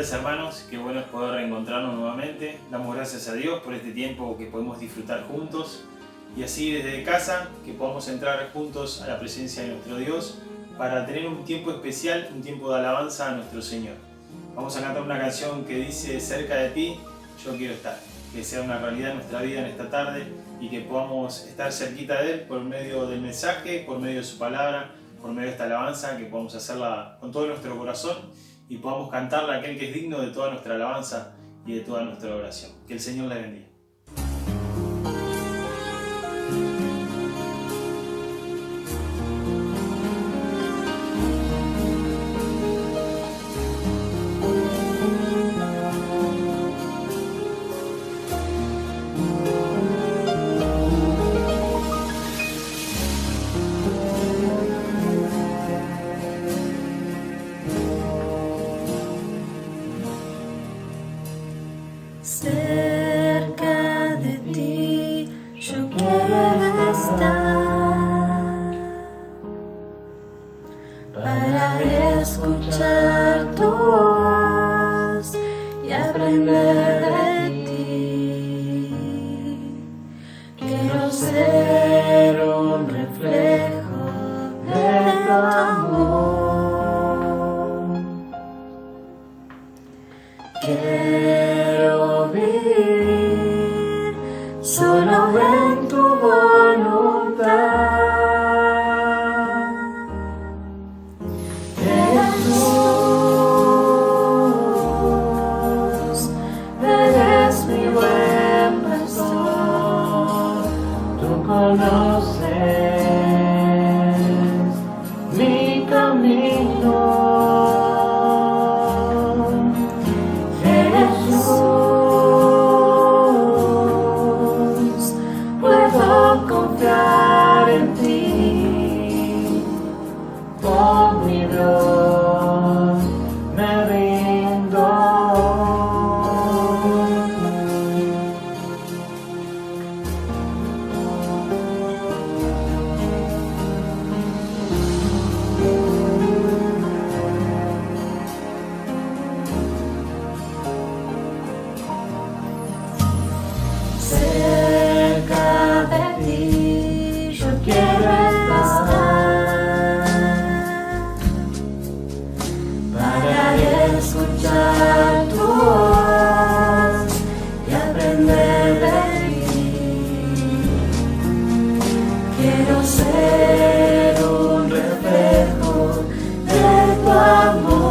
tardes, hermanos, qué bueno es poder reencontrarnos nuevamente. Damos gracias a Dios por este tiempo que podemos disfrutar juntos y así desde casa que podamos entrar juntos a la presencia de nuestro Dios para tener un tiempo especial, un tiempo de alabanza a nuestro Señor. Vamos a cantar una canción que dice: cerca de ti yo quiero estar. Que sea una realidad en nuestra vida en esta tarde y que podamos estar cerquita de Él por medio del mensaje, por medio de su palabra, por medio de esta alabanza, que podamos hacerla con todo nuestro corazón y podamos cantarla a aquel que es digno de toda nuestra alabanza y de toda nuestra oración. Que el Señor la bendiga. Cerca de ti yo quiero estar para escuchar tu voz y aprender de ti. Quiero ser un reflejo de tu amor. Quiero vivir solo en tu voluntad. Jesús, eres mi buen pastor. Tú conoces mi camino. Puedo confiar en ti, oh mi Dios, me rindo. Cerca de ti yo quiero estar para escuchar tu voz y aprender de ti. Quiero ser un reflejo de tu amor.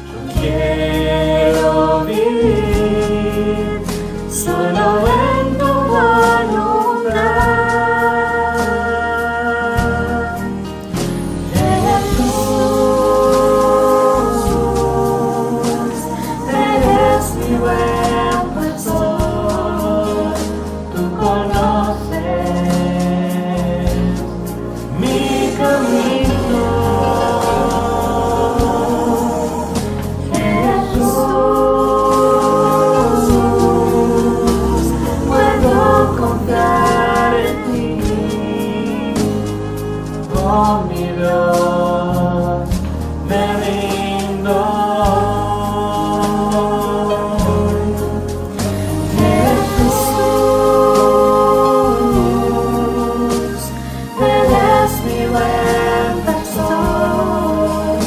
Yo quiero vivir solo en tu voluntad. Jesús, eres mi buen pastor. Tú conoces mi camino. Oh mi Dios, me rindo. Jesús, eres mi buen pastor.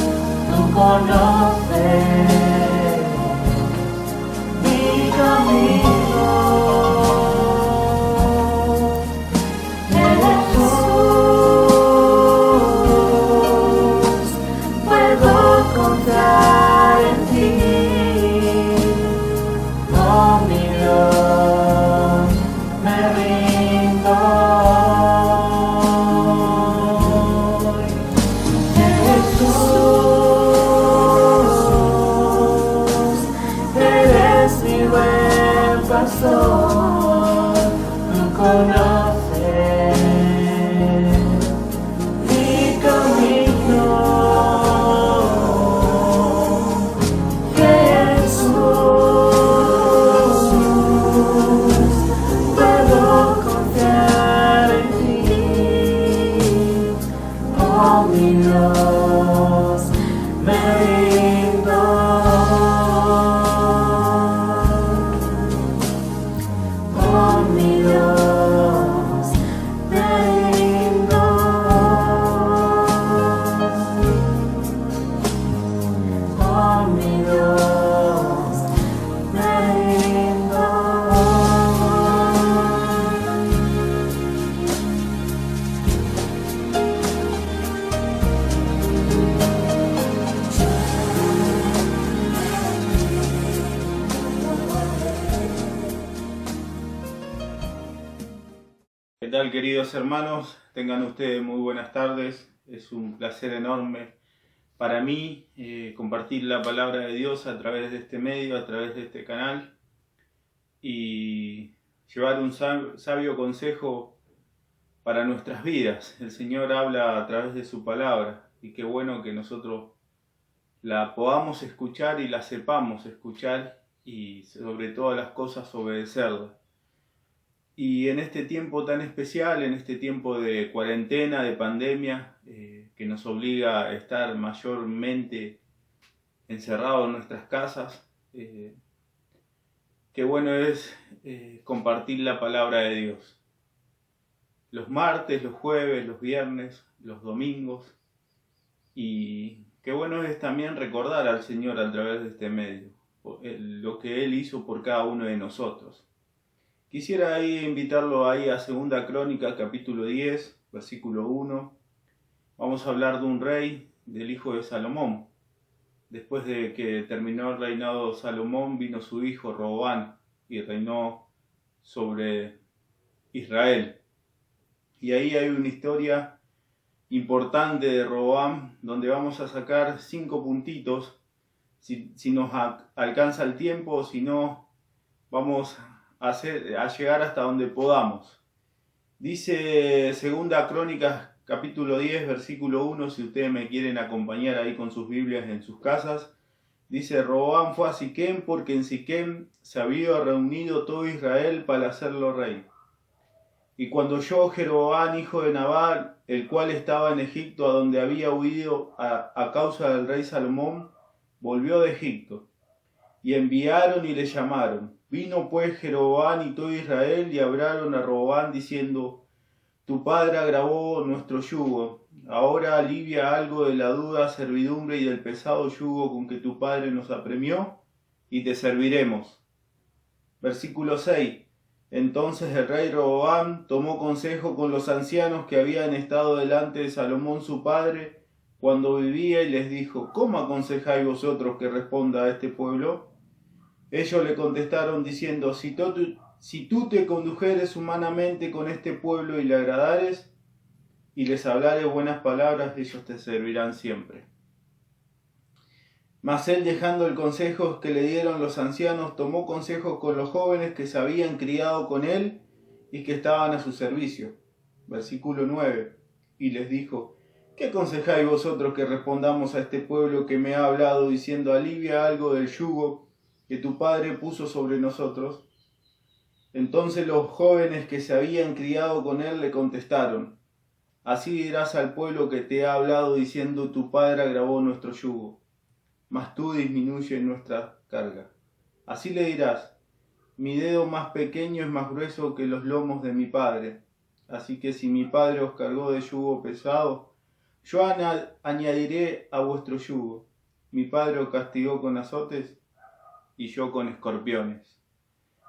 Tú conoces mi camino. Confiar en ti, oh mi Dios, me rindo. Jesús, eres mi buen pastor. Tú conoces mi camino. Puedo confiar en ti, oh mi Dios. tal, queridos hermanos? Tengan ustedes muy buenas tardes. Es un placer enorme para mí compartir la palabra de Dios a través de este medio, a través de este canal y llevar un sabio consejo para nuestras vidas. El Señor habla a través de su palabra y qué bueno que nosotros la podamos escuchar y la sepamos escuchar y sobre todas las cosas obedecerla. Y en este tiempo tan especial, en este tiempo de cuarentena, de pandemia, que nos obliga a estar mayormente encerrados en nuestras casas, qué bueno es compartir la palabra de Dios. Los martes, los jueves, los viernes, los domingos. Y qué bueno es también recordar al Señor a través de este medio, lo que Él hizo por cada uno de nosotros. Quisiera ahí invitarlo ahí a 2 Crónicas, capítulo 10, versículo 1. Vamos a hablar de un rey, del hijo de Salomón. Después de que terminó el reinado de Salomón, vino su hijo Roboam y reinó sobre Israel. Y ahí hay una historia importante de Roboam, donde vamos a sacar 5 puntitos. Si nos alcanza el tiempo, si no, vamos a llegar hasta donde podamos. Dice 2 Crónicas capítulo 10 versículo 1, si ustedes me quieren acompañar ahí con sus Biblias en sus casas. Dice: Roboam fue a Siquem porque en Siquem se había reunido todo Israel para hacerlo rey. Y cuando oyó Jeroboam, hijo de Nabat, el cual estaba en Egipto, a donde había huido a causa del rey Salomón, volvió de Egipto. Y enviaron y le llamaron. Vino pues Jeroboam y todo Israel y hablaron a Roboam diciendo: Tu padre agravó nuestro yugo, ahora alivia algo de la dura servidumbre y del pesado yugo con que tu padre nos apremió, y te serviremos. Versículo 6. Entonces el rey Roboam tomó consejo con los ancianos que habían estado delante de Salomón su padre cuando vivía y les dijo: ¿Cómo aconsejáis vosotros que responda a este pueblo? Ellos le contestaron diciendo: si tú te condujeres humanamente con este pueblo y le agradares, y les hablares buenas palabras, ellos te servirán siempre. Mas él, dejando el consejo que le dieron los ancianos, tomó consejos con los jóvenes que se habían criado con él y que estaban a su servicio. Versículo 9. Y les dijo: ¿Qué aconsejáis vosotros que respondamos a este pueblo que me ha hablado diciendo: alivia algo del yugo que tu padre puso sobre nosotros? Entonces los jóvenes que se habían criado con él le contestaron: Así dirás al pueblo que te ha hablado diciendo: tu padre agravó nuestro yugo, mas tú disminuye nuestra carga. Así le dirás: mi dedo más pequeño es más grueso que los lomos de mi padre. Así que si mi padre os cargó de yugo pesado, yo añadiré a vuestro yugo. Mi padre os castigó con azotes y yo con escorpiones.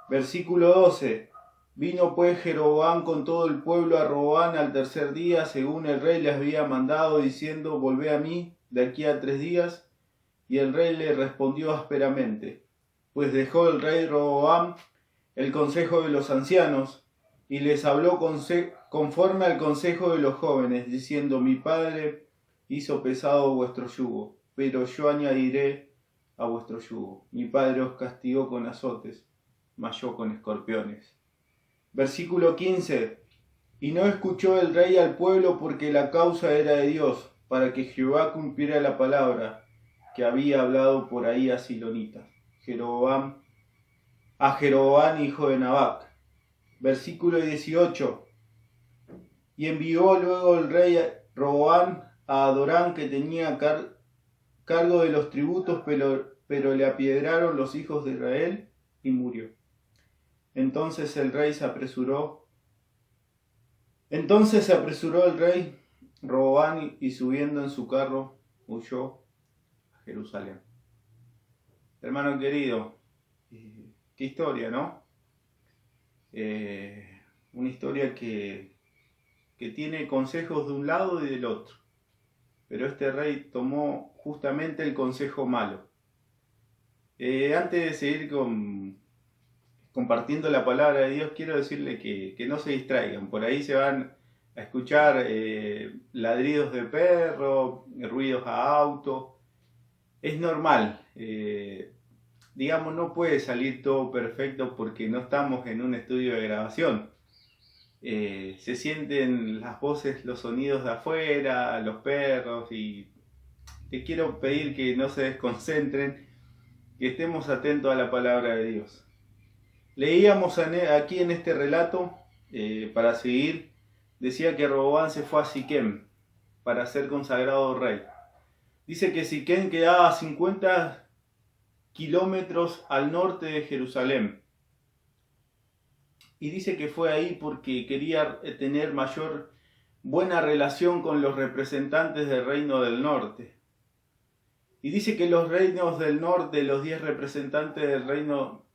Versículo 12. Vino pues Jeroboam con todo el pueblo a Roboam al tercer día, según el rey les había mandado, diciendo: volvé a mí de aquí a 3 días. Y el rey le respondió ásperamente, pues dejó el rey Roboam el consejo de los ancianos, y les habló conforme al consejo de los jóvenes, diciendo: mi padre hizo pesado vuestro yugo, pero yo añadiré a vuestro yugo. Mi padre os castigó con azotes, mas yo con escorpiones. Versículo 15. Y no escuchó el rey al pueblo, porque la causa era de Dios, para que Jehová cumpliera la palabra que había hablado por ahí a Silonita, a Jeroboam hijo de Nabat. Versículo 18. Y envió luego el rey Roboam a Adorán, que tenía cargo de los tributos, pero le apiedraron los hijos de Israel, y murió. Entonces se apresuró el rey Roboam, y subiendo en su carro huyó a Jerusalén. Hermano querido, qué historia, ¿no? Una historia que tiene consejos de un lado y del otro. Pero este rey tomó justamente el consejo malo. Antes de seguir con compartiendo la palabra de Dios, quiero decirle que no se distraigan. Por ahí se van a escuchar ladridos de perro, ruidos a auto. Es normal. Digamos, no puede salir todo perfecto porque no estamos en un estudio de grabación. Se sienten las voces, los sonidos de afuera, los perros, y les quiero pedir que no se desconcentren, que estemos atentos a la palabra de Dios. Leíamos aquí en este relato, para seguir, decía que Roboam se fue a Siquem para ser consagrado rey. Dice que Siquem quedaba a 50 kilómetros al norte de Jerusalén. Y dice que fue ahí porque quería tener buena relación con los representantes del reino del norte. Y dice que los reinos del norte, los 10 representantes del reino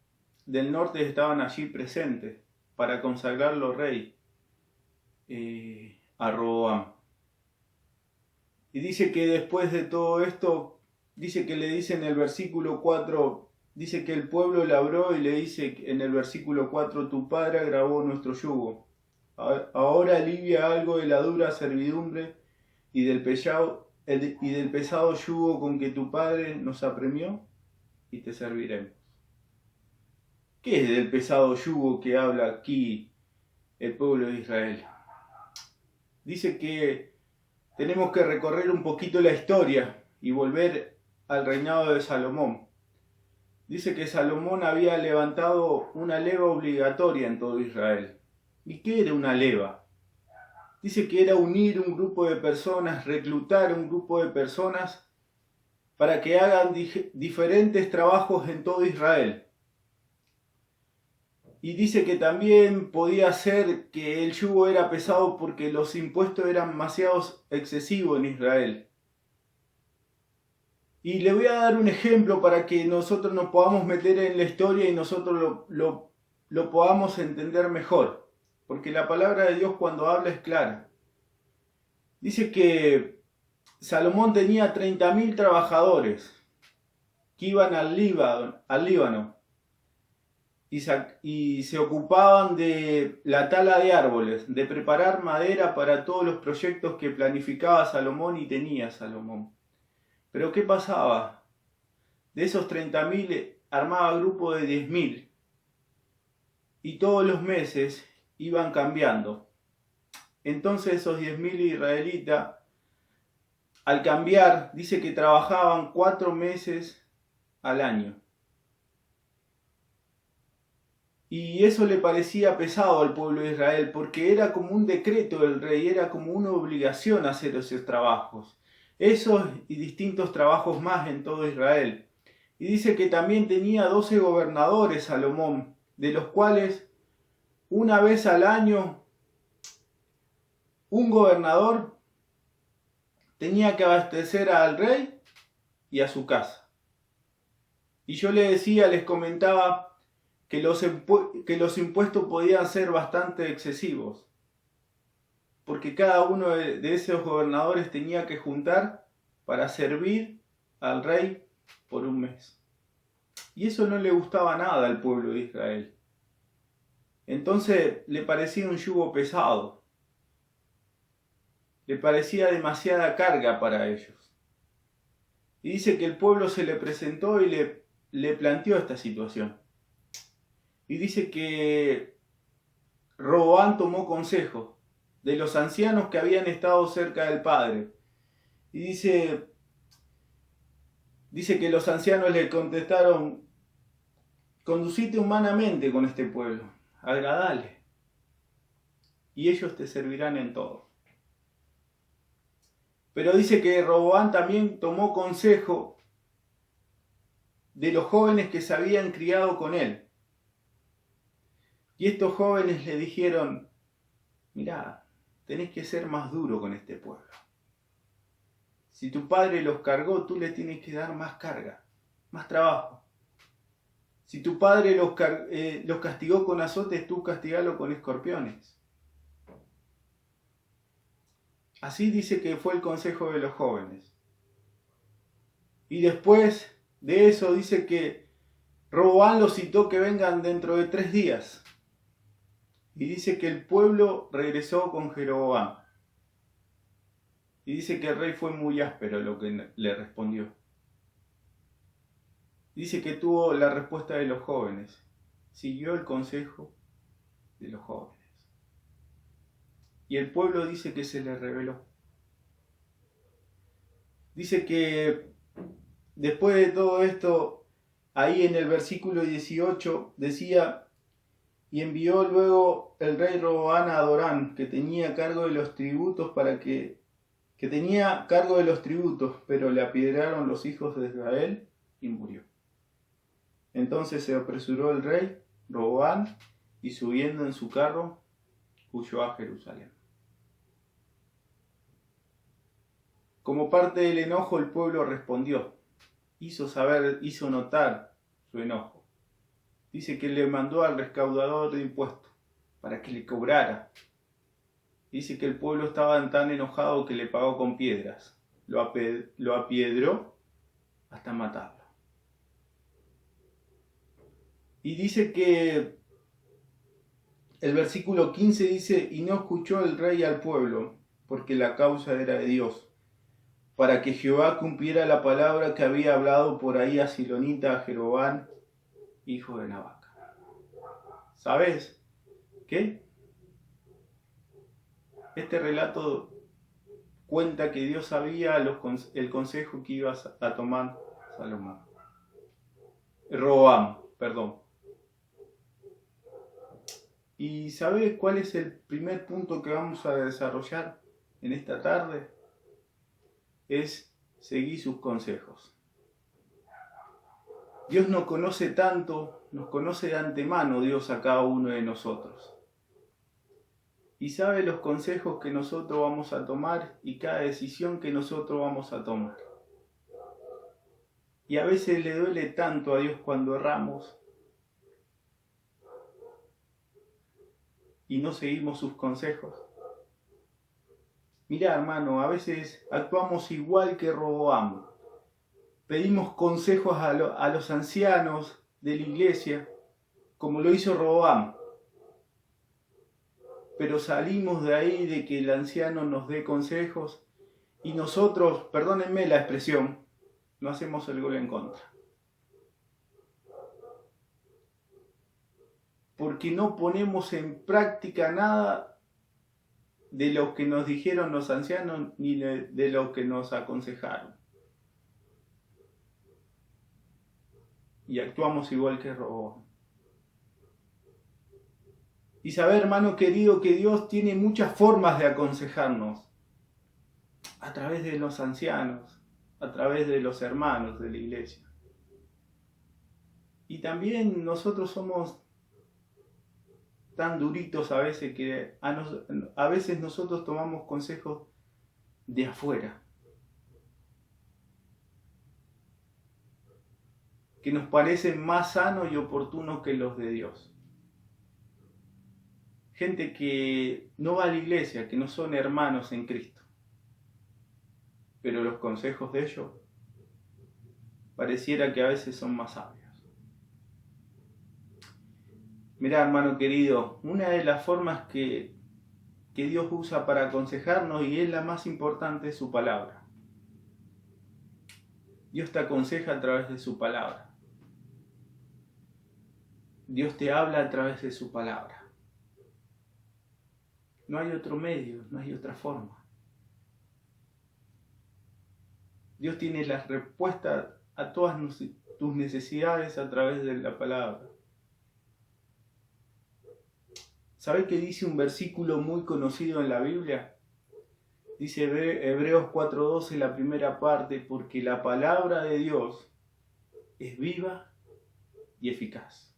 del norte estaban allí presentes para consagrarlo rey a Roboam. Y dice que después de todo esto, dice que le dice en el versículo 4, dice que el pueblo le habló y le dice en el versículo 4, tu padre agravó nuestro yugo. Ahora alivia algo de la dura servidumbre y del pesado yugo con que tu padre nos apremió, y te serviremos. ¿Qué es del pesado yugo que habla aquí el pueblo de Israel? Dice que tenemos que recorrer un poquito la historia y volver al reinado de Salomón. Dice que Salomón había levantado una leva obligatoria en todo Israel. ¿Y qué era una leva? Dice que era unir un grupo de personas, reclutar un grupo de personas para que hagan diferentes trabajos en todo Israel. Y dice que también podía ser que el yugo era pesado porque los impuestos eran demasiado excesivos en Israel. Y le voy a dar un ejemplo para que nosotros nos podamos meter en la historia y nosotros lo podamos entender mejor. Porque la palabra de Dios cuando habla es clara. Dice que Salomón tenía 30.000 trabajadores que iban al Líbano y se ocupaban de la tala de árboles, de preparar madera para todos los proyectos que planificaba Salomón y tenía Salomón. Pero ¿qué pasaba? De esos 30.000 armaba grupo de 10.000 y todos los meses iban cambiando. Entonces esos 10.000 israelitas, al cambiar, dice que trabajaban 4 meses al año. Y eso le parecía pesado al pueblo de Israel porque era como un decreto del rey, era como una obligación hacer esos trabajos. Esos y distintos trabajos más en todo Israel. Y dice que también tenía 12 gobernadores Salomón, de los cuales una vez al año un gobernador tenía que abastecer al rey y a su casa. Y yo les comentaba que los impuestos podían ser bastante excesivos, porque cada uno de esos gobernadores tenía que juntar para servir al rey por un mes. Y eso no le gustaba nada al pueblo de Israel. Entonces le parecía un yugo pesado. Le parecía demasiada carga para ellos. Y dice que el pueblo se le presentó y le planteó esta situación. Y dice que Roboam tomó consejo de los ancianos que habían estado cerca del padre. Y dice que los ancianos le contestaron, conducite humanamente con este pueblo, agradale, y ellos te servirán en todo. Pero dice que Roboam también tomó consejo de los jóvenes que se habían criado con él. Y estos jóvenes le dijeron, mirá, tenés que ser más duro con este pueblo. Si tu padre los cargó, tú le tienes que dar más carga, más trabajo. Si tu padre los castigó con azotes, tú castigalo con escorpiones. Así dice que fue el consejo de los jóvenes. Y después de eso dice que Roboam los citó que vengan dentro de 3 días. Y dice que el pueblo regresó con Jeroboam. Y dice que el rey fue muy áspero lo que le respondió. Dice que tuvo la respuesta de los jóvenes. Siguió el consejo de los jóvenes. Y el pueblo dice que se le rebeló. Dice que después de todo esto, ahí en el versículo 18 decía: y envió luego el rey Roboam a Adorán, que tenía cargo de los tributos, pero le apedrearon los hijos de Israel y murió. Entonces se apresuró el rey Roboam y subiendo en su carro huyó a Jerusalén. Como parte del enojo, el pueblo respondió, hizo notar su enojo. Dice que le mandó al recaudador de impuestos para que le cobrara. Dice que el pueblo estaba tan enojado que le pagó con piedras. Lo apiedró hasta matarlo. Y dice que el versículo 15 dice: y no escuchó el rey al pueblo, porque la causa era de Dios, para que Jehová cumpliera la palabra que había hablado por ahí a Silonita, a Jeroboam, hijo de Nabat. ¿Sabes qué? Este relato cuenta que Dios sabía el consejo que iba a tomar Roboam. ¿Y sabes cuál es el primer punto que vamos a desarrollar en esta tarde? Es seguir sus consejos. Dios nos conoce tanto, nos conoce de antemano Dios a cada uno de nosotros. Y sabe los consejos que nosotros vamos a tomar y cada decisión que nosotros vamos a tomar. Y a veces le duele tanto a Dios cuando erramos y no seguimos sus consejos. Mirá, hermano, a veces actuamos igual que Roboam. Pedimos consejos a los ancianos de la iglesia, como lo hizo Roboam. Pero salimos de ahí de que el anciano nos dé consejos y nosotros, perdónenme la expresión, no hacemos el gol en contra. Porque no ponemos en práctica nada de lo que nos dijeron los ancianos ni de lo que nos aconsejaron. Y actuamos igual que Roboam. Y saber, hermano querido, que Dios tiene muchas formas de aconsejarnos. A través de los ancianos, a través de los hermanos de la iglesia. Y también nosotros somos tan duritos a veces que a veces nosotros tomamos consejos de afuera. Que nos parecen más sanos y oportunos que los de Dios. Gente que no va a la iglesia, que no son hermanos en Cristo. Pero los consejos de ellos pareciera que a veces son más sabios. Mirá, hermano querido, una de las formas que Dios usa para aconsejarnos, y es la más importante, es su palabra. Dios te aconseja a través de su palabra. Dios te habla a través de su palabra. No hay otro medio, no hay otra forma. Dios tiene la respuesta a todas tus necesidades a través de la palabra. ¿Sabés qué dice un versículo muy conocido en la Biblia? Dice Hebreos 4:12, la primera parte: porque la palabra de Dios es viva y eficaz.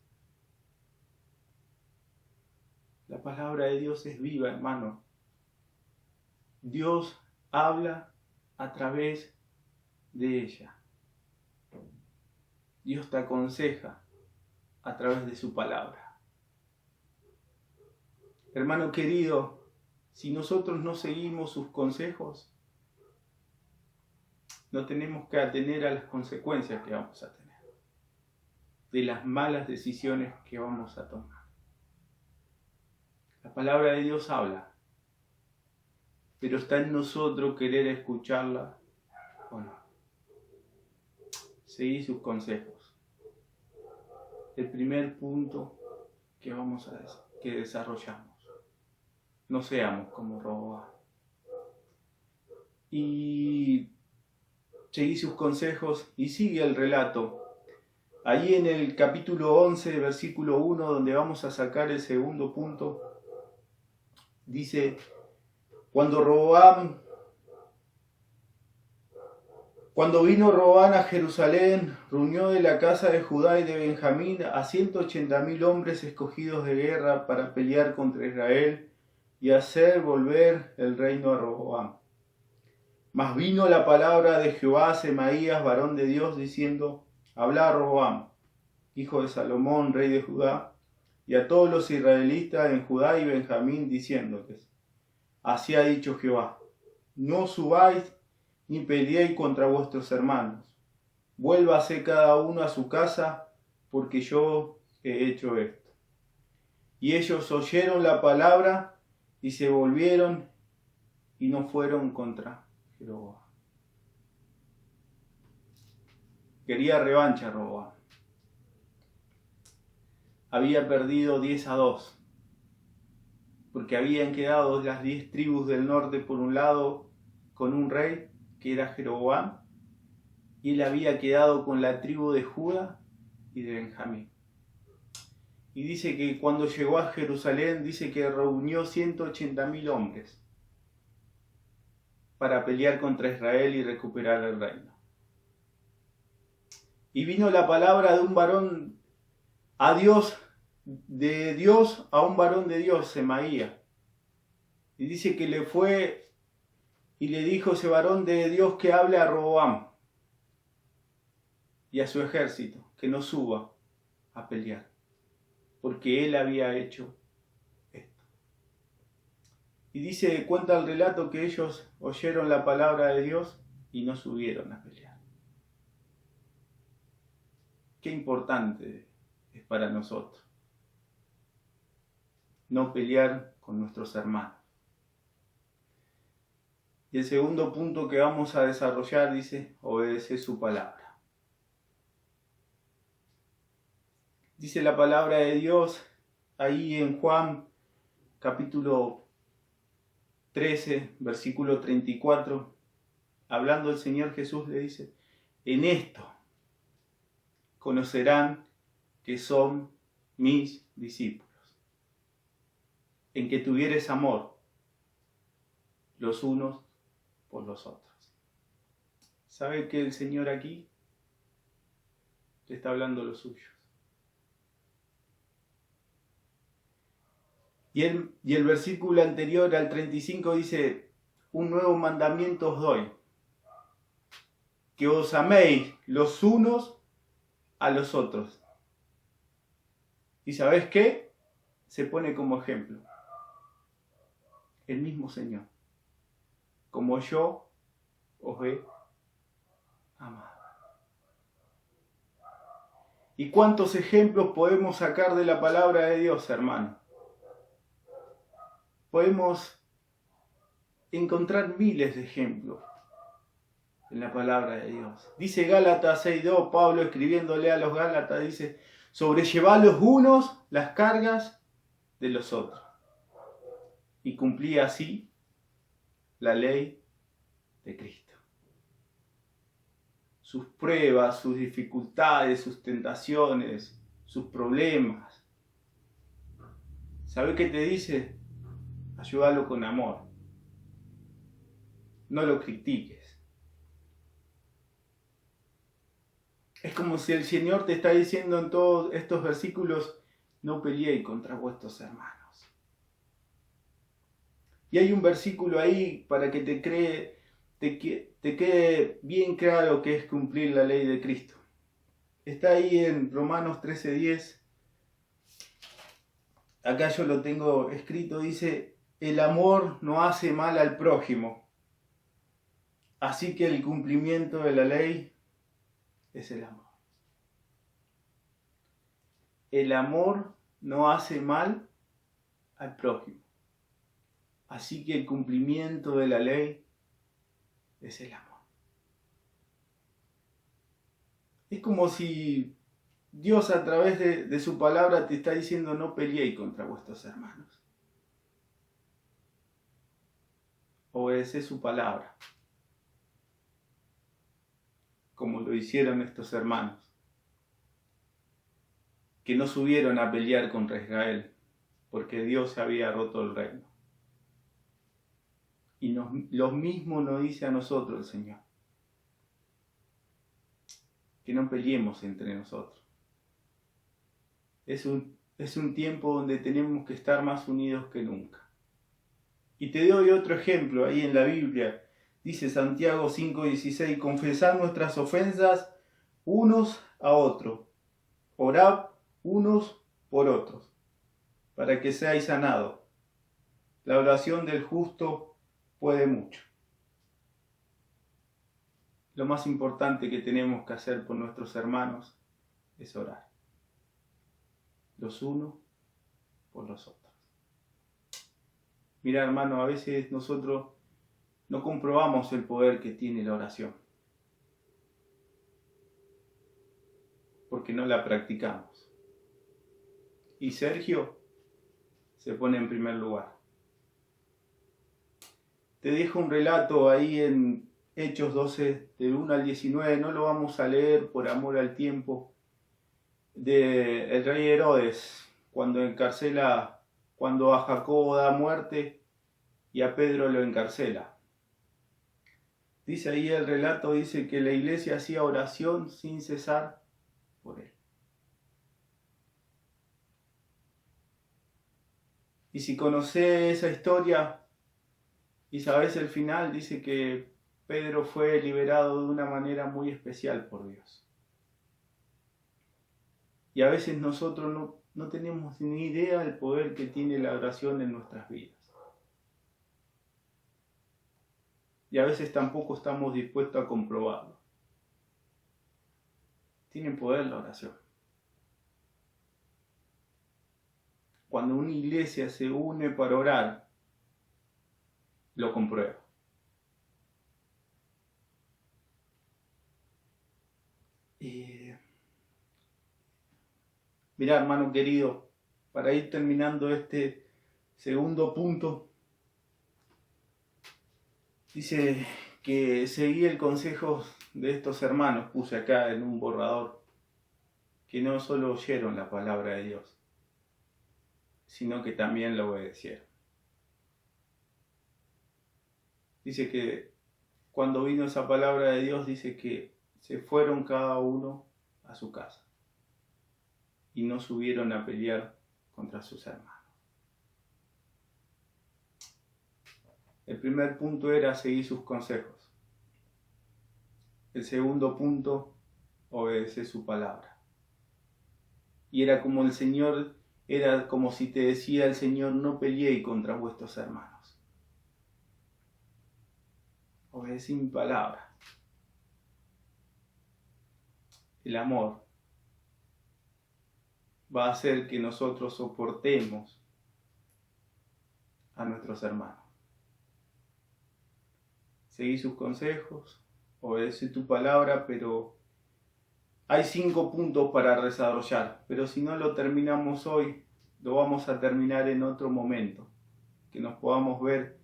La palabra de Dios es viva, hermano. Dios habla a través de ella. Dios te aconseja a través de su palabra. Hermano querido, si nosotros no seguimos sus consejos, no tenemos que atener a las consecuencias que vamos a tener. de las malas decisiones que vamos a tomar. La palabra de Dios habla, pero está en nosotros querer escucharla o no. Seguí sus consejos. El primer punto que desarrollamos. No seamos como Roboam. Y seguí sus consejos y sigue el relato. Ahí en el capítulo 11, versículo 1, donde vamos a sacar el segundo punto, dice: Cuando vino Roboam a Jerusalén, reunió de la casa de Judá y de Benjamín a 180.000 hombres escogidos de guerra para pelear contra Israel y hacer volver el reino a Roboam. Mas vino la palabra de Jehová a Semaías, varón de Dios, diciendo: Habla a Roboam, hijo de Salomón, rey de Judá, y a todos los israelitas en Judá y Benjamín, diciéndoles: Así ha dicho Jehová: No subáis ni peleéis contra vuestros hermanos. Vuélvase cada uno a su casa, porque yo he hecho esto. Y ellos oyeron la palabra y se volvieron y no fueron contra Jeroboam. Quería revancha Roboam. Había perdido 10-2, porque habían quedado las 10 tribus del norte por un lado con un rey que era Jeroboam, y él había quedado con la tribu de Judá y de Benjamín. Y dice que cuando llegó a Jerusalén, dice que reunió 180.000 hombres para pelear contra Israel y recuperar el reino. Y vino la palabra de un varón de Dios a un varón de Dios, Semaías. Y dice que le fue y le dijo ese varón de Dios que hable a Roboam y a su ejército, que no suba a pelear, porque él había hecho esto. Y cuenta el relato que ellos oyeron la palabra de Dios y no subieron a pelear. Qué importante es para nosotros no pelear con nuestros hermanos. Y el segundo punto que vamos a desarrollar dice: obedece su palabra. Dice la palabra de Dios ahí en Juan capítulo 13, versículo 34, hablando el Señor Jesús, le dice: en esto conocerán que son mis discípulos, en que tuvieres amor los unos por los otros. ¿Sabe que el Señor aquí te está hablando los suyos? Y el versículo anterior al 35 dice: un nuevo mandamiento os doy, que os améis los unos a los otros. ¿Y sabes qué? Se pone como ejemplo el mismo Señor: como yo os he amado. ¿Y cuántos ejemplos podemos sacar de la palabra de Dios, hermano? Podemos encontrar miles de ejemplos en la palabra de Dios. Dice Gálatas 6:2, Pablo escribiéndole a los Gálatas, dice: sobrellevad los unos las cargas de los otros, y cumplía así la ley de Cristo. Sus pruebas, sus dificultades, sus tentaciones, sus problemas. ¿Sabe qué te dice? Ayúdalo con amor. No lo critiques. Es como si el Señor te está diciendo en todos estos versículos: no peleéis contra vuestros hermanos. Y hay un versículo ahí para que te quede bien claro que es cumplir la ley de Cristo. Está ahí en Romanos 13:10. Acá yo lo tengo escrito, dice: el amor no hace mal al prójimo. Así que el cumplimiento de la ley es el amor. el amor no hace mal al prójimo. Así que el cumplimiento de la ley es el amor. Es como si Dios a través de su palabra te está diciendo: no peleéis contra vuestros hermanos. Obedeced su palabra, como lo hicieron estos hermanos, que no subieron a pelear contra Israel, porque Dios había roto el reino. Y lo mismo nos dice a nosotros el Señor, que no peleemos entre nosotros. Es un tiempo donde tenemos que estar más unidos que nunca. Y te doy otro ejemplo ahí en la Biblia. Dice Santiago 5:16: confesad nuestras ofensas unos a otros, orad unos por otros, para que seáis sanados. La oración del justo puede mucho. Lo más importante que tenemos que hacer por nuestros hermanos es orar, los unos por los otros. Mira, hermano, a veces nosotros no comprobamos el poder que tiene la oración, porque no la practicamos. Y Sergio se pone en primer lugar. Te dejo un relato ahí en Hechos 12, del 1 al 19, no lo vamos a leer por amor al tiempo, del rey Herodes, cuando a Jacobo da muerte y a Pedro lo encarcela. Dice ahí el relato, dice que la iglesia hacía oración sin cesar por él. Y si conocés esa historia y sabés el final, dice que Pedro fue liberado de una manera muy especial por Dios. Y a veces nosotros no tenemos ni idea del poder que tiene la oración en nuestras vidas. Y a veces tampoco estamos dispuestos a comprobarlo. Tiene poder la oración. Cuando una iglesia se une para orar, lo comprueba. Mirá, hermano querido, para ir terminando este segundo punto, dice que seguí el consejo de estos hermanos, puse acá en un borrador, que no solo oyeron la palabra de Dios, sino que también la obedecieron. Dice que cuando vino esa palabra de Dios, dice que se fueron cada uno a su casa y no subieron a pelear contra sus hermanos. El primer punto era seguir sus consejos. El segundo punto, obedecer su palabra. Y era como si te decía el Señor: no peleéis contra vuestros hermanos. Obedecí mi palabra. El amor va a hacer que nosotros soportemos a nuestros hermanos. Seguí sus consejos, obedece tu palabra, pero hay 5 puntos para desarrollar. Pero si no lo terminamos hoy, lo vamos a terminar en otro momento, que nos podamos ver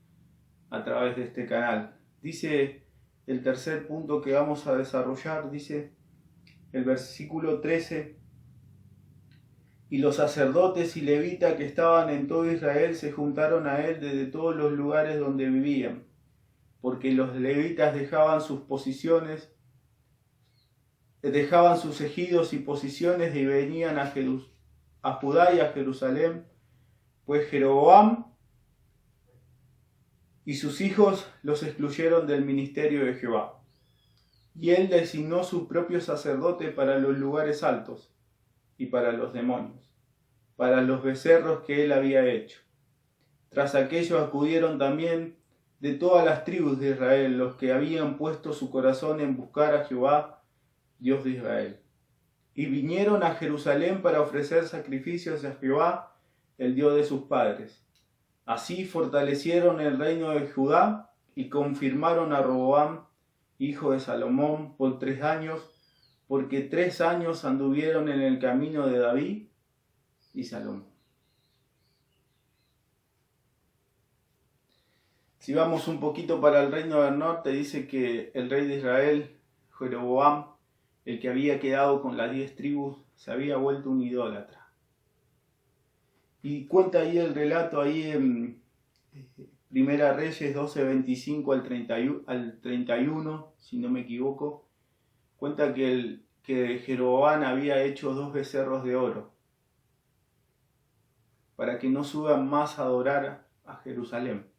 a través de este canal. Dice el tercer punto que vamos a desarrollar, dice el versículo 13: y los sacerdotes y levitas que estaban en todo Israel se juntaron a él desde todos los lugares donde vivían, porque los levitas dejaban sus posiciones, dejaban sus ejidos y posiciones y venían a Judá y a Jerusalén, pues Jeroboam y sus hijos los excluyeron del ministerio de Jehová. Y él designó su propio sacerdote para los lugares altos y para los demonios, para los becerros que él había hecho. Tras aquello acudieron también de todas las tribus de Israel los que habían puesto su corazón en buscar a Jehová, Dios de Israel. y vinieron a Jerusalén para ofrecer sacrificios a Jehová, el Dios de sus padres. Así fortalecieron el reino de Judá y confirmaron a Roboam, hijo de Salomón, por 3 años, porque 3 años anduvieron en el camino de David y Salomón. Si vamos un poquito para el reino del norte, dice que el rey de Israel, Jeroboam, el que había quedado con las 10 tribus, se había vuelto un idólatra. Y cuenta ahí el relato ahí en Primera Reyes 12:25 al 31, si no me equivoco. Cuenta que Jeroboam había hecho 2 becerros de oro para que no suban más a adorar a Jerusalén.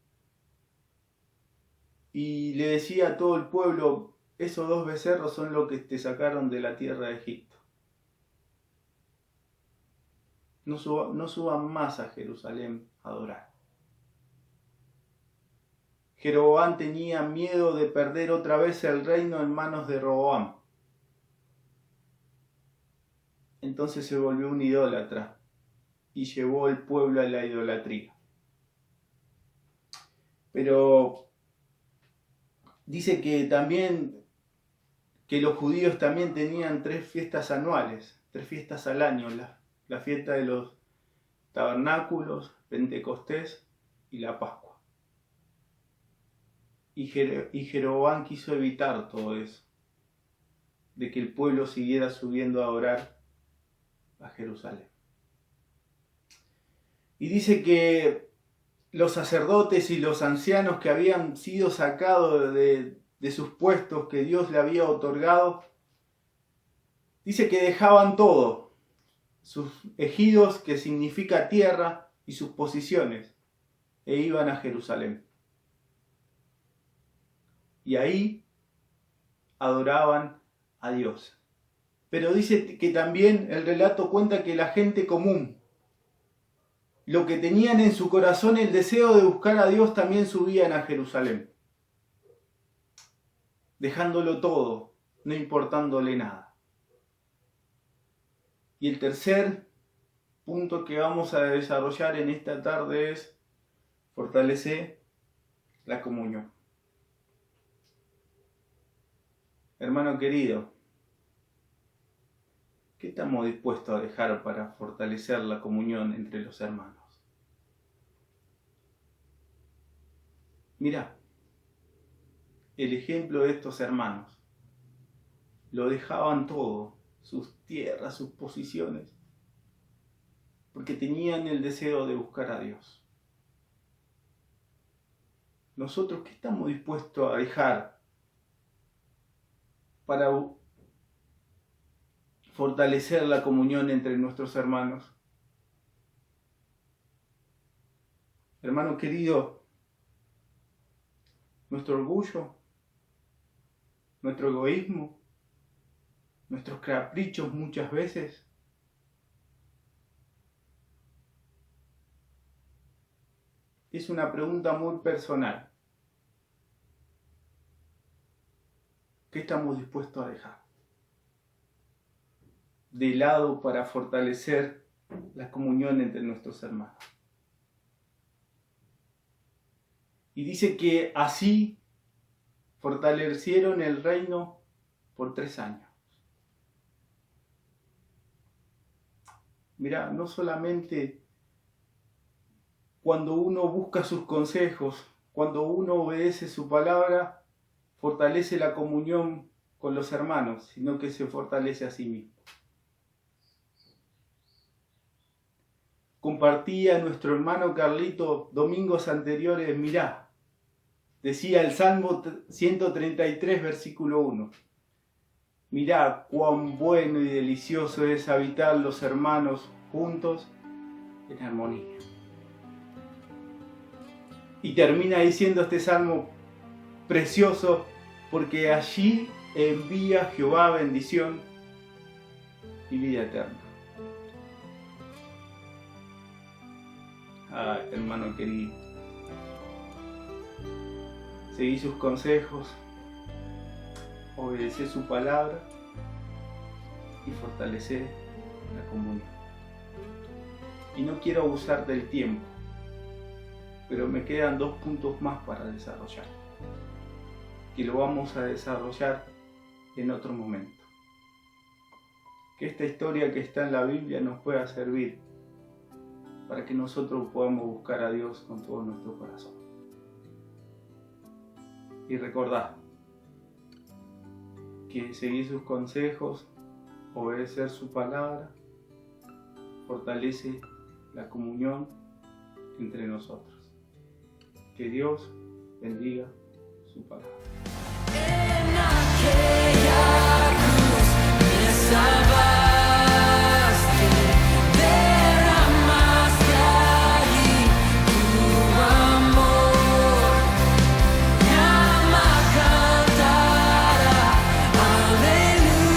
Y le decía a todo el pueblo: esos 2 becerros son los que te sacaron de la tierra de Egipto. No suban más a Jerusalén a adorar. Jeroboam tenía miedo de perder otra vez el reino en manos de Roboam. Entonces se volvió un idólatra y llevó al pueblo a la idolatría. Pero dice que también que los judíos también tenían 3 fiestas anuales, 3 fiestas al año, la fiesta de los tabernáculos, Pentecostés y la Pascua. Y Jeroboam quiso evitar todo eso, de que el pueblo siguiera subiendo a adorar a Jerusalén. Y dice que los sacerdotes y los ancianos que habían sido sacados de sus puestos que Dios le había otorgado, dice que dejaban todo, sus ejidos, que significa tierra, y sus posiciones, e iban a Jerusalén. Y ahí adoraban a Dios. Pero dice que también el relato cuenta que la gente común, lo que tenían en su corazón el deseo de buscar a Dios, también subían a Jerusalén, dejándolo todo, no importándole nada. Y el tercer punto que vamos a desarrollar en esta tarde es fortalecer la comunión. Hermano querido, ¿qué estamos dispuestos a dejar para fortalecer la comunión entre los hermanos? Mirá, el ejemplo de estos hermanos. Lo dejaban todo, sus tierras, sus posiciones, porque tenían el deseo de buscar a Dios. Nosotros, ¿qué estamos dispuestos a dejar para fortalecer la comunión entre nuestros hermanos? Hermano querido, nuestro orgullo, nuestro egoísmo, nuestros caprichos muchas veces, es una pregunta muy personal. ¿Qué estamos dispuestos a dejar de lado para fortalecer la comunión entre nuestros hermanos? Y dice que así fortalecieron el reino por 3 años. Mirá, no solamente cuando uno busca sus consejos, cuando uno obedece su palabra, fortalece la comunión con los hermanos, sino que se fortalece a sí mismo. Compartía nuestro hermano Carlito domingos anteriores, mirá, decía el Salmo 133, versículo 1. Mirá cuán bueno y delicioso es habitar los hermanos juntos en armonía. Y termina diciendo este salmo precioso: porque allí envía Jehová bendición y vida eterna. Ah, hermano querido, seguí sus consejos, obedecé su palabra y fortalecer la comunión. Y no quiero abusar del tiempo, pero me quedan 2 puntos más para desarrollar, que lo vamos a desarrollar en otro momento. Que esta historia que está en la Biblia nos pueda servir para que nosotros podamos buscar a Dios con todo nuestro corazón. Y recordad que seguir sus consejos, obedecer su palabra, fortalece la comunión entre nosotros. Que Dios bendiga su palabra. En aquella cruz me salvaste, derramaste allí tu amor. Mi alma cantará, aleluya,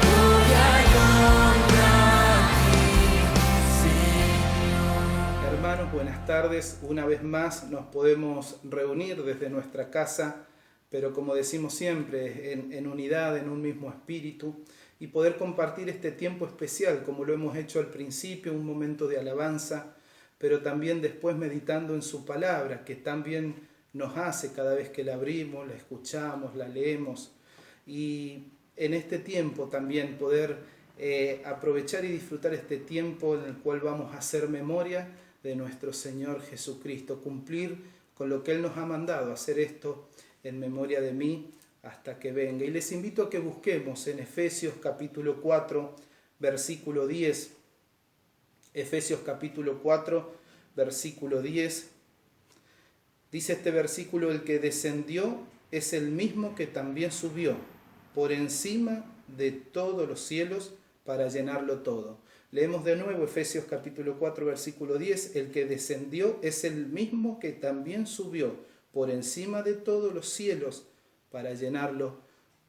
gloria y honra a ti, Señor. Hermanos, buenas tardes. Una vez más nos podemos reunir desde nuestra casa, pero como decimos siempre, en unidad, en un mismo espíritu, y poder compartir este tiempo especial, como lo hemos hecho al principio, un momento de alabanza, pero también después meditando en su palabra, que también nos hace cada vez que la abrimos, la escuchamos, la leemos, y en este tiempo también poder aprovechar y disfrutar este tiempo en el cual vamos a hacer memoria de nuestro Señor Jesucristo, cumplir con lo que Él nos ha mandado, hacer esto en memoria de mí hasta que venga. Y les invito a que busquemos en Efesios capítulo 4, versículo 10. Efesios capítulo 4, versículo 10. Dice este versículo: el que descendió es el mismo que también subió por encima de todos los cielos para llenarlo todo. Leemos de nuevo Efesios capítulo 4, versículo 10. El que descendió es el mismo que también subió por encima de todos los cielos para llenarlo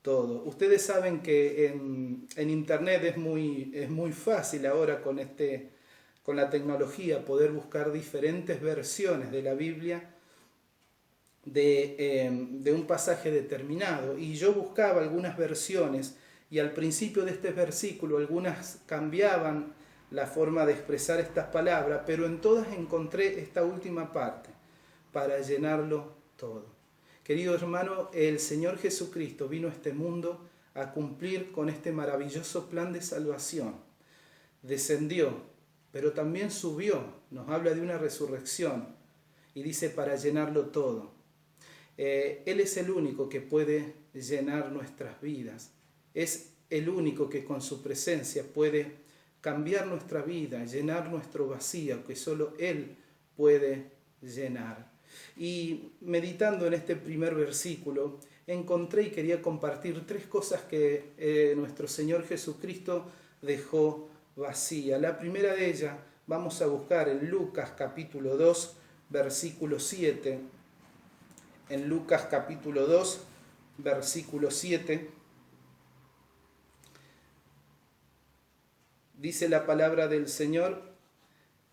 todo. Ustedes saben que en internet es muy fácil ahora con la tecnología poder buscar diferentes versiones de la Biblia de un pasaje determinado. Y yo buscaba algunas versiones y al principio de este versículo algunas cambiaban la forma de expresar estas palabras, pero en todas encontré esta última parte: para llenarlo todo. Querido hermano, el Señor Jesucristo vino a este mundo a cumplir con este maravilloso plan de salvación. Descendió, pero también subió. Nos habla de una resurrección y dice para llenarlo todo. Él es el único que puede llenar nuestras vidas. Es el único que con su presencia puede cambiar nuestra vida, llenar nuestro vacío, que solo Él puede llenar. Y meditando en este primer versículo, encontré y quería compartir 3 cosas que nuestro Señor Jesucristo dejó vacía. La primera de ellas vamos a buscar en Lucas capítulo 2, versículo 7. En Lucas capítulo 2, versículo 7. Dice la palabra del Señor: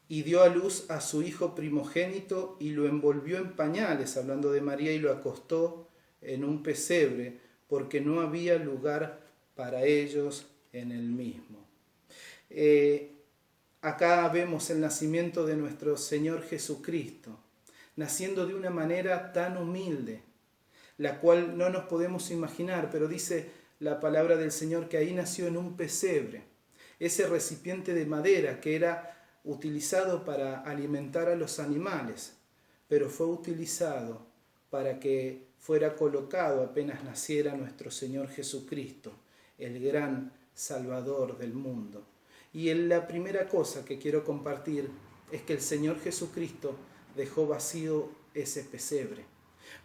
y dio a luz a su hijo primogénito y lo envolvió en pañales, hablando de María, y lo acostó en un pesebre, porque no había lugar para ellos en el mismo. Acá vemos el nacimiento de nuestro Señor Jesucristo, naciendo de una manera tan humilde, la cual no nos podemos imaginar, pero dice la palabra del Señor que ahí nació en un pesebre, ese recipiente de madera que era utilizado para alimentar a los animales, pero fue utilizado para que fuera colocado apenas naciera nuestro Señor Jesucristo, el gran Salvador del mundo. Y la primera cosa que quiero compartir es que el Señor Jesucristo dejó vacío ese pesebre,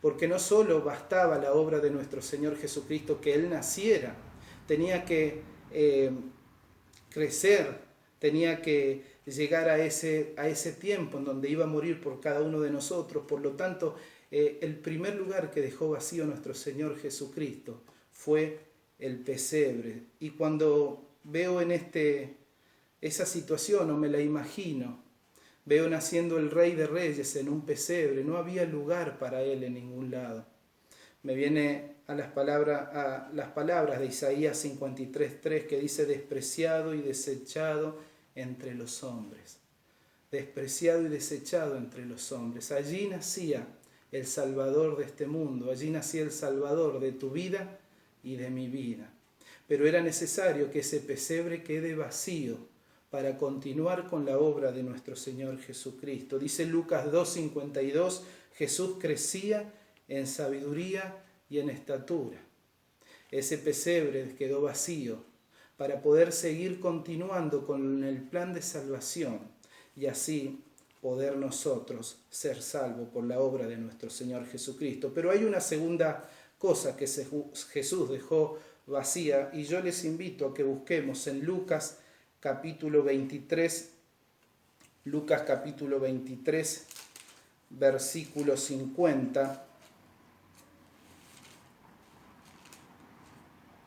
porque no solo bastaba la obra de nuestro Señor Jesucristo que Él naciera, tenía que crecer, tenía que llegar a ese tiempo en donde iba a morir por cada uno de nosotros. Por lo tanto, el primer lugar que dejó vacío nuestro Señor Jesucristo fue el pesebre. Y cuando veo en esa situación, o me la imagino, veo naciendo el Rey de Reyes en un pesebre, no había lugar para Él en ningún lado. me viene a las palabras de Isaías 53:3 que dice: despreciado y desechado entre los hombres. Despreciado y desechado entre los hombres. Allí nacía el Salvador de este mundo, allí nacía el Salvador de tu vida y de mi vida. Pero era necesario que ese pesebre quede vacío para continuar con la obra de nuestro Señor Jesucristo. Dice Lucas 2:52, Jesús crecía en sabiduría y en estatura. Ese pesebre quedó vacío para poder seguir continuando con el plan de salvación y así poder nosotros ser salvos por la obra de nuestro Señor Jesucristo. Pero hay una segunda cosa que Jesús dejó vacía y yo les invito a que busquemos en Lucas capítulo 23, versículo 50.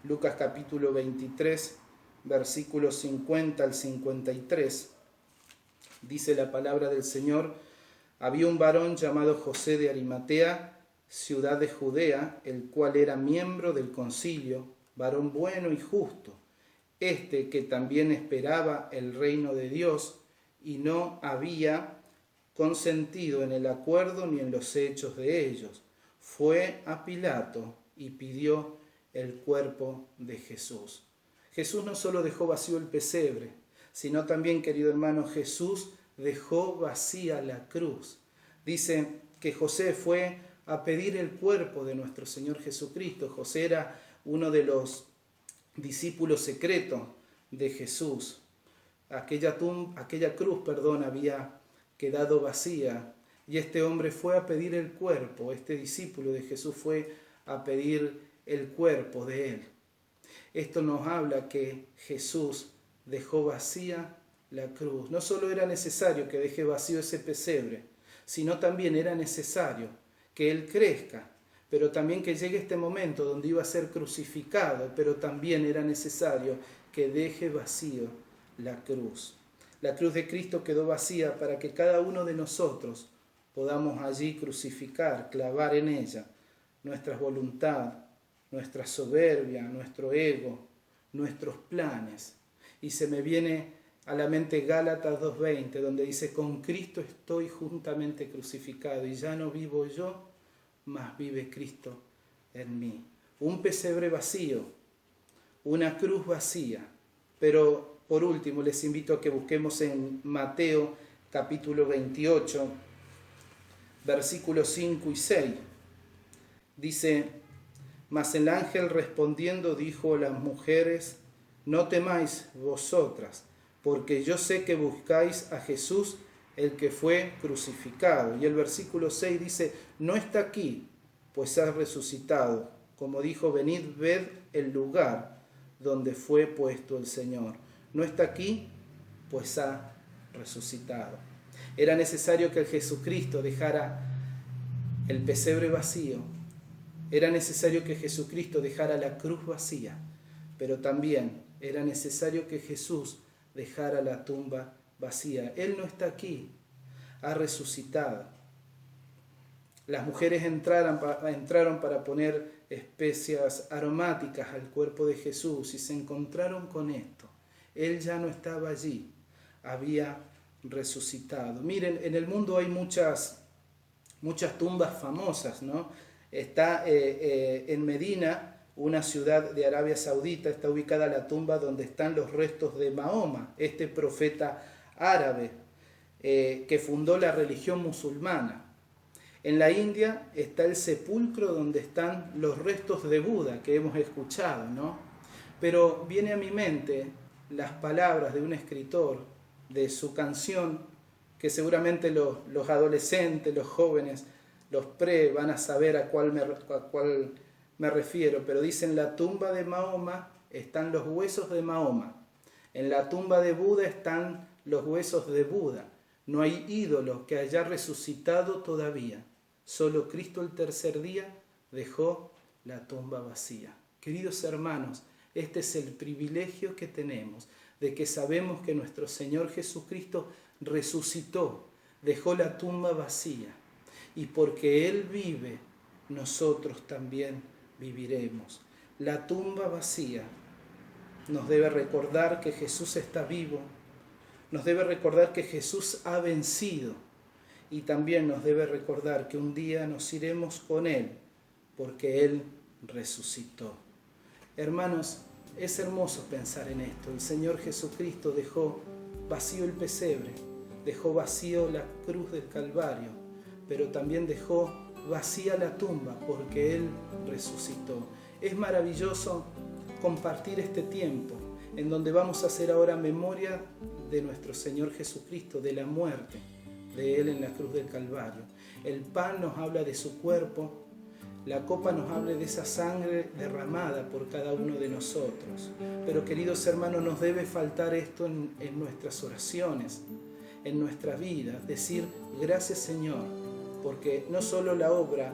Lucas capítulo 23, versículos 50 al 53. Dice la palabra del Señor: había un varón llamado José de Arimatea, ciudad de Judea, el cual era miembro del concilio, varón bueno y justo, que también esperaba el reino de Dios y no había consentido en el acuerdo ni en los hechos de ellos. Fue a Pilato y pidió el cuerpo de Jesús. Jesús no solo dejó vacío el pesebre, sino también, querido hermano, Jesús dejó vacía la cruz. Dice que José fue a pedir el cuerpo de nuestro Señor Jesucristo. José era uno de los discípulos secretos de Jesús. Aquella cruz había quedado vacía y este hombre fue a pedir el cuerpo. Este discípulo de Jesús fue a pedir el cuerpo de él. Esto nos habla que Jesús dejó vacía la cruz. No solo era necesario que deje vacío ese pesebre, sino también era necesario que él crezca, pero también que llegue este momento donde iba a ser crucificado, pero también era necesario que deje vacío la cruz. La cruz de Cristo quedó vacía para que cada uno de nosotros podamos allí crucificar, clavar en ella nuestra voluntad, nuestra soberbia, nuestro ego, nuestros planes. Y se me viene a la mente Gálatas 2:20, donde dice: con Cristo estoy juntamente crucificado y ya no vivo yo, mas vive Cristo en mí. Un pesebre vacío, una cruz vacía. Pero por último les invito a que busquemos en Mateo capítulo 28, versículos 5 y 6. Dice: mas el ángel respondiendo dijo a las mujeres: no temáis vosotras, porque yo sé que buscáis a Jesús, el que fue crucificado. Y el versículo 6 dice: no está aquí, pues ha resucitado. Como dijo: venid, ved el lugar donde fue puesto el Señor. No está aquí, pues ha resucitado. Era necesario que el Jesucristo dejara el pesebre vacío. Era necesario que Jesucristo dejara la cruz vacía, pero también era necesario que Jesús dejara la tumba vacía. Él no está aquí, ha resucitado. Las mujeres entraron para poner especias aromáticas al cuerpo de Jesús y se encontraron con esto. Él ya no estaba allí, había resucitado. Miren, en el mundo hay muchas tumbas famosas, ¿no? Está en Medina, una ciudad de Arabia Saudita, está ubicada la tumba donde están los restos de Mahoma, este profeta árabe que fundó la religión musulmana. En la India está el sepulcro donde están los restos de Buda que hemos escuchado, ¿no? Pero viene a mi mente las palabras de un escritor de su canción que seguramente los adolescentes, los jóvenes, los van a saber a cuál me refiero, pero dice: en la tumba de Mahoma están los huesos de Mahoma, en la tumba de Buda están los huesos de Buda. No hay ídolo que haya resucitado todavía, solo Cristo el tercer día dejó la tumba vacía. Queridos hermanos, este es el privilegio que tenemos, de que sabemos que nuestro Señor Jesucristo resucitó, dejó la tumba vacía. Y porque Él vive, nosotros también viviremos. La tumba vacía nos debe recordar que Jesús está vivo, nos debe recordar que Jesús ha vencido y también nos debe recordar que un día nos iremos con Él porque Él resucitó. Hermanos, es hermoso pensar en esto. El Señor Jesucristo dejó vacío el pesebre, dejó vacío la cruz del Calvario, pero también dejó vacía la tumba porque Él resucitó. Es maravilloso compartir este tiempo en donde vamos a hacer ahora memoria de nuestro Señor Jesucristo, de la muerte de Él en la cruz del Calvario. El pan nos habla de su cuerpo, la copa nos habla de esa sangre derramada por cada uno de nosotros. Pero queridos hermanos, nos debe faltar esto en nuestras oraciones, en nuestra vida, decir gracias Señor, porque no solo la obra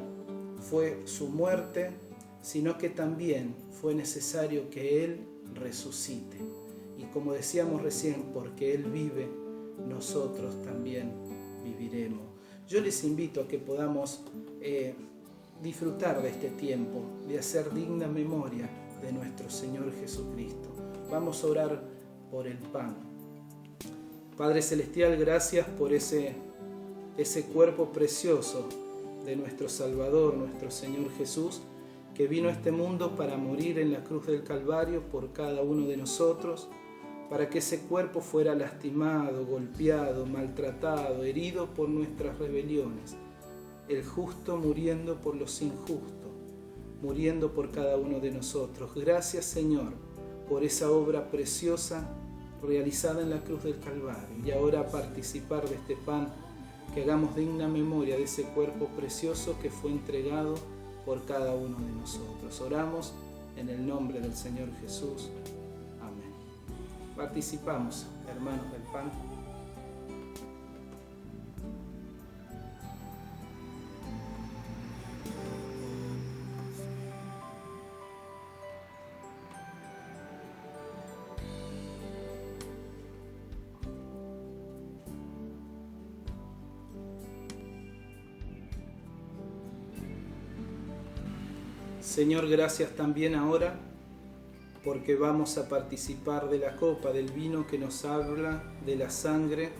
fue su muerte, sino que también fue necesario que Él resucite. Y como decíamos recién, porque Él vive, nosotros también viviremos. Yo les invito a que podamos disfrutar de este tiempo, de hacer digna memoria de nuestro Señor Jesucristo. Vamos a orar por el pan. Padre Celestial, gracias por ese cuerpo precioso de nuestro Salvador, nuestro Señor Jesús, que vino a este mundo para morir en la cruz del Calvario por cada uno de nosotros, para que ese cuerpo fuera lastimado, golpeado, maltratado, herido por nuestras rebeliones. El justo muriendo por los injustos, muriendo por cada uno de nosotros. Gracias Señor por esa obra preciosa realizada en la cruz del Calvario. Y ahora participar de este pan, que hagamos digna memoria de ese cuerpo precioso que fue entregado por cada uno de nosotros. Oramos en el nombre del Señor Jesús. Amén. Participamos, hermanos, del pan. Señor, gracias también ahora porque vamos a participar de la copa, del vino que nos habla de la sangre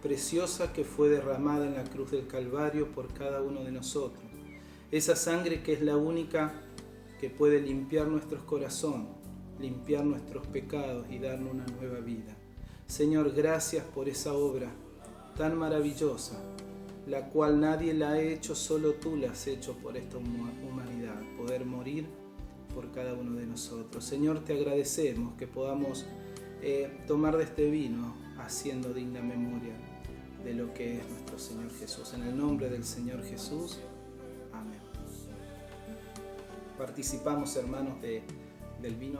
preciosa que fue derramada en la cruz del Calvario por cada uno de nosotros. Esa sangre que es la única que puede limpiar nuestros corazones, limpiar nuestros pecados y darnos una nueva vida. Señor, gracias por esa obra tan maravillosa, la cual nadie la ha hecho, solo tú la has hecho por esta humanidad, poder morir por cada uno de nosotros. Señor, te agradecemos que podamos tomar de este vino haciendo digna memoria de lo que es nuestro Señor Jesús. En el nombre del Señor Jesús, amén. Participamos, hermanos, del vino.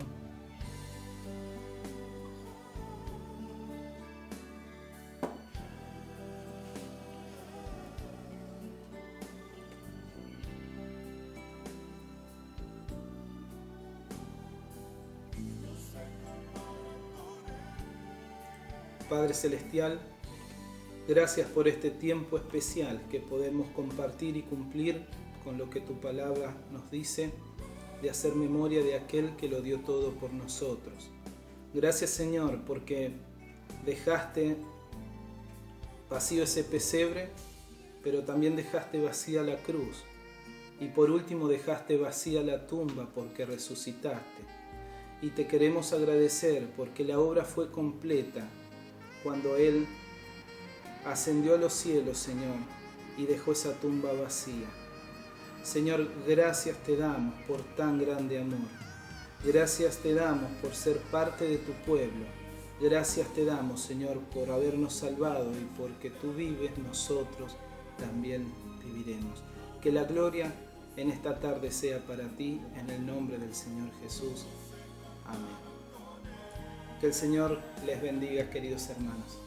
Padre Celestial, gracias por este tiempo especial que podemos compartir y cumplir con lo que tu palabra nos dice, de hacer memoria de aquel que lo dio todo por nosotros. Gracias Señor porque dejaste vacío ese pesebre, pero también dejaste vacía la cruz y por último dejaste vacía la tumba porque resucitaste. Y te queremos agradecer porque la obra fue completa cuando Él ascendió a los cielos, Señor, y dejó esa tumba vacía. Señor, gracias te damos por tan grande amor. Gracias te damos por ser parte de tu pueblo. Gracias te damos, Señor, por habernos salvado y porque tú vives, nosotros también viviremos. Que la gloria en esta tarde sea para ti, en el nombre del Señor Jesús. Amén. Que el Señor les bendiga, queridos hermanos.